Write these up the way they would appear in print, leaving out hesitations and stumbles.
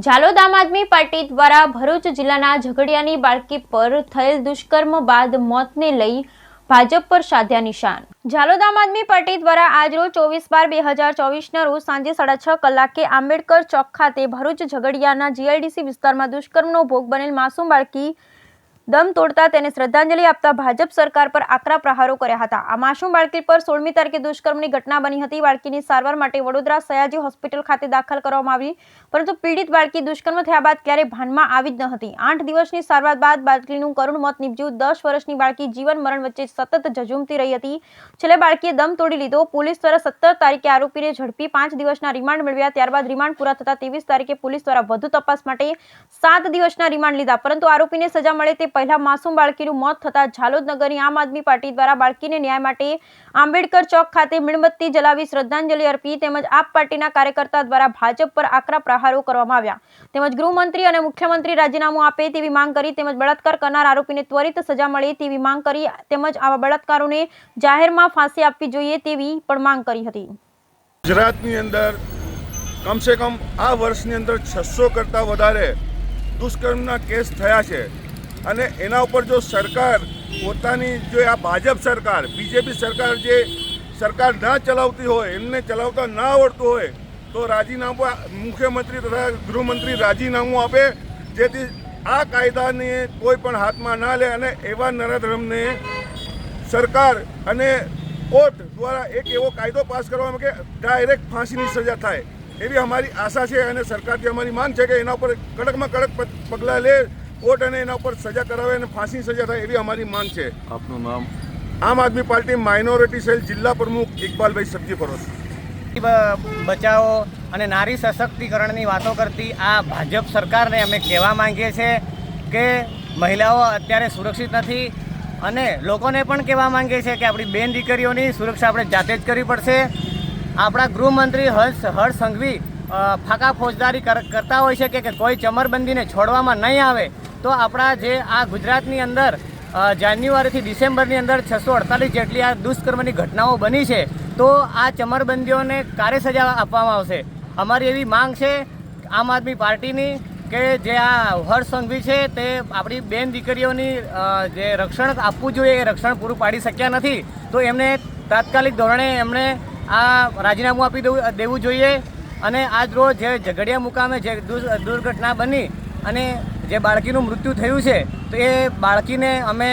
ઝાલોદ આમ આદમી પાર્ટી દ્વારા ભરૂચ જિલ્લાના ઝઘડિયાની બાળકી પર થયેલ દુષ્કર્મ બાદ મોતને લઈ ભાજપ પર સાધ્યા નિશાન। ઝાલોદ આમ આદમી પાર્ટી દ્વારા આજરોજ 24/12/2024ના રોજ સાંજે 6:30 કલાકે આંબેડકર ચોક ખાતે ભરૂચ ઝઘડિયાના જીઆઈડીસી વિસ્તારમાં દુષ્કર્મનો ભોગ બનેલ માસૂમ બાળકી દમ તોડતા તેને શ્રદ્ધાંજલિ આપતા ભાજપ સરકાર પર આકરા પ્રહારો કર્યા હતા। આ માસૂમ બાળકી પર 16મી તારીખે દુષ્કર્મની ઘટના બની હતી। બાળકીની સારવાર માટે વડોદરા સયાજી હોસ્પિટલ ખાતે દાખલ કરવામાં આવી, પરંતુ પીડિત બાળકી દુષ્કર્મ થયા બાદ ક્યારેય ભાનમાં આવી જ ન હતી। 8 દિવસની સારવાર બાદ બાળકીનું કરુણ મોત નીપજ્યું। 10 વર્ષની બાળકી જીવન મરણ વચ્ચે સતત ઝઝૂમતી રહી હતી। છેલ્લે બાળકીએ દમ તોડી લીધો। પોલીસ દ્વારા 17 તારીખે આરોપીને ઝડપી 5 દિવસના રિમાન્ડ મેળવ્યા। ત્યારબાદ રિમાન્ડ પૂરા થતા 23 તારીખે પોલીસ દ્વારા વધુ તપાસ માટે 7 દિવસના રિમાન્ડ લીધા, પરંતુ આરોપીને સજા મળે તે પહેલા માસૂમ બાળકીનું મોત થતા ઝાલોદ નગરની આમ આદમી પાર્ટી દ્વારા બાળકીને ન્યાય માટે આંબેડકર ચોક ખાતે મીણબત્તી જલાવી શ્રદ્ધાંજલિ અર્પી, તેમજ આપ પાર્ટીના કાર્યકર્તા દ્વારા ભાજપ પર આકરા પ્રહારો કરવામાં આવ્યા। તેમજ ગૃહમંત્રી અને મુખ્યમંત્રી રાજીનામું આપે તેવી માંગ કરી, તેમજ બળાત્કાર કરનાર આરોપીને ત્વરિત સજા મળે તેવી માંગ કરી, તેમજ આવા બળાત્કારોને જાહેરમાં ફાંસી આપવી જોઈએ તેવી પણ માંગ કરી હતી। ગુજરાતની અંદર કમસે કમ આ વર્ષની અંદર 600 કરતાં વધારે દુષ્કર્મના કેસ થયા છે, અને એના ઉપર જો સરકાર પોતાની જો આ ભાજપ સરકાર બીજેપી સરકાર જે સરકાર ના ચલાવતી હોય, એમને ચલાવતા ના આવડતું હોય તો રાજીનામું મુખ્યમંત્રી તથા ગૃહમંત્રી રાજીનામું આપે, જેથી આ કાયદાને કોઈ પણ હાથમાં ના લે અને એવા નરાધમને સરકાર અને કોર્ટ દ્વારા એક એવો કાયદો પાસ કરવામાં કે ડાયરેક્ટ ફાંસીની સજા થાય, એવી અમારી આશા છે। અને સરકારથી અમારી માંગ છે કે એના ઉપર કડકમાં કડક પગલાં લે, કોર્ટ અને એના ઉપર સજા કરાવે અને ફાંસી સજા થાય, એવી અમારી માંગ છે। આપનું નામ? આમ આદમી પાર્ટી માઇનોરિટી સેલ જિલ્લા પ્રમુખ ઇકબાલભાઈ સબ્જી પરોસ। બચાવો અને નારી સશક્તિકરણની વાતો કરતી આ ભાજપ સરકારને અમે કહેવા માંગીએ છીએ કે મહિલાઓ અત્યારે સુરક્ષિત નથી, અને લોકોને પણ કહેવા માંગીએ છીએ કે આપણી બેન દીકરીઓની સુરક્ષા આપણે જાતે જ કરવી પડશે। આપણા ગૃહમંત્રી હર્ષ સંઘવી ફાકા ફોજદારી કરતા હોય છે કે કોઈ ચમરબંધીને છોડવામાં નહીં આવે, તો આપણા જે આ ગુજરાતની અંદર જાન્યુઆરીથી ડિસેમ્બરની અંદર 648 જેટલી આ દુષ્કર્મની ઘટનાઓ બની છે, તો આ ચમરબંધીઓને કાર્ય સજા આપવામાં આવશે। અમારી એવી માંગ છે આમ આદમી પાર્ટીની કે જે આ હર્ષ સંઘવી છે તે આપણી બેન દીકરીઓની જે રક્ષણ આપવું જોઈએ એ રક્ષણ પૂરું પાડી શક્યા નથી, તો એમને તાત્કાલિક ધોરણે એમણે આ રાજીનામું આપી દેવું જોઈએ। અને આજ રોજ જે ઝઘડિયા મુકામે જે દુર્ઘટના બની અને જે બાળકીનું મૃત્યુ થયું છે, તો એ બાળકીને અમે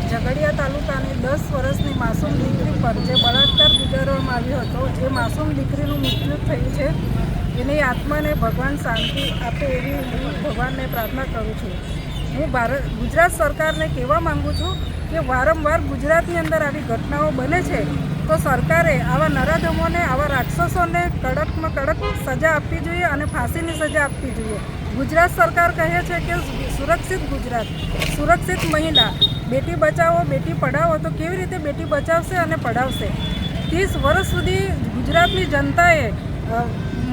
ઝઘડિયા તાલુકાની 10 વર્ષની માસૂમ દીકરી પર જે બળાત્કાર ગુજારવામાં આવ્યો હતો, એ માસૂમ દીકરીનું મૃત્યુ થયું છે, એની આત્માને ભગવાન શાંતિ આપે એવી હું ભગવાનને પ્રાર્થના કરું છું। હું ગુજરાત સરકારને કહેવા માગું છું કે વારંવાર ગુજરાતની અંદર આવી ઘટનાઓ બને છે, તો સરકારે આવા નરાધમોને, આવા રાક્ષસોને કડકમાં કડક સજા આપવી જોઈએ અને ફાંસીની સજા આપવી જોઈએ। ગુજરાત સરકાર કહે છે કે સુરક્ષિત ગુજરાત, સુરક્ષિત મહિલા, બેટી બચાવો બેટી પઢાવો, તો કેવી રીતે બેટી બચાવશે અને પઢાવશે? 30 વર્ષ સુધી ગુજરાતની જનતાએ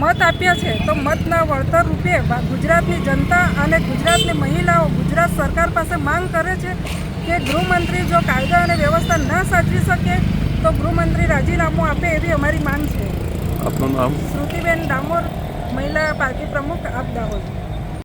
મત આપ્યા છે, તો મતના વળતર રૂપે ગુજરાતની જનતા અને ગુજરાતની મહિલાઓ ગુજરાત સરકાર પાસે માંગ કરે છે કે ગૃહમંત્રી જો કાયદા અને વ્યવસ્થા ન સાચવી શકે તો ગૃહમંત્રી રાજીનામું આપે, એવી અમારી માંગ છે। આપનું નામ? શ્રુતિબેન ડામોર, મહિલા પાર્ટી પ્રમુખ, આપ દાહોદ।